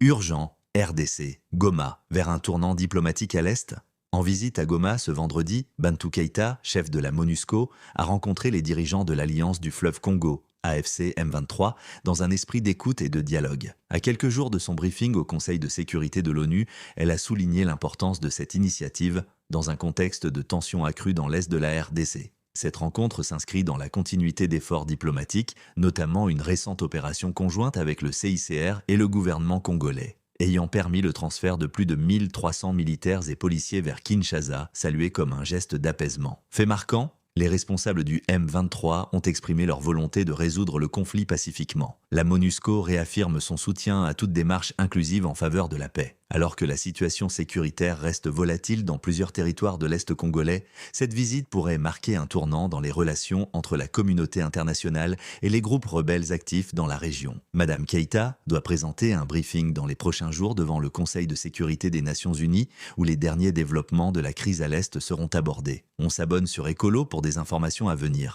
Urgent, RDC, Goma, vers un tournant diplomatique à l'Est. En visite à Goma ce vendredi, Bantou Keïta, chef de la MONUSCO, a rencontré les dirigeants de l'Alliance du fleuve Congo, AFC M23, dans un esprit d'écoute et de dialogue. À quelques jours de son briefing au Conseil de sécurité de l'ONU, elle a souligné l'importance de cette initiative dans un contexte de tensions accrues dans l'Est de la RDC. Cette rencontre s'inscrit dans la continuité d'efforts diplomatiques, notamment une récente opération conjointe avec le CICR et le gouvernement congolais, ayant permis le transfert de plus de 1300 militaires et policiers vers Kinshasa, salué comme un geste d'apaisement. Fait marquant, les responsables du M23 ont exprimé leur volonté de résoudre le conflit pacifiquement. La MONUSCO réaffirme son soutien à toute démarche inclusive en faveur de la paix. Alors que la situation sécuritaire reste volatile dans plusieurs territoires de l'Est congolais, cette visite pourrait marquer un tournant dans les relations entre la communauté internationale et les groupes rebelles actifs dans la région. Madame Keïta doit présenter un briefing dans les prochains jours devant le Conseil de sécurité des Nations Unies où les derniers développements de la crise à l'Est seront abordés. On s'abonne sur Écolo pour des informations à venir.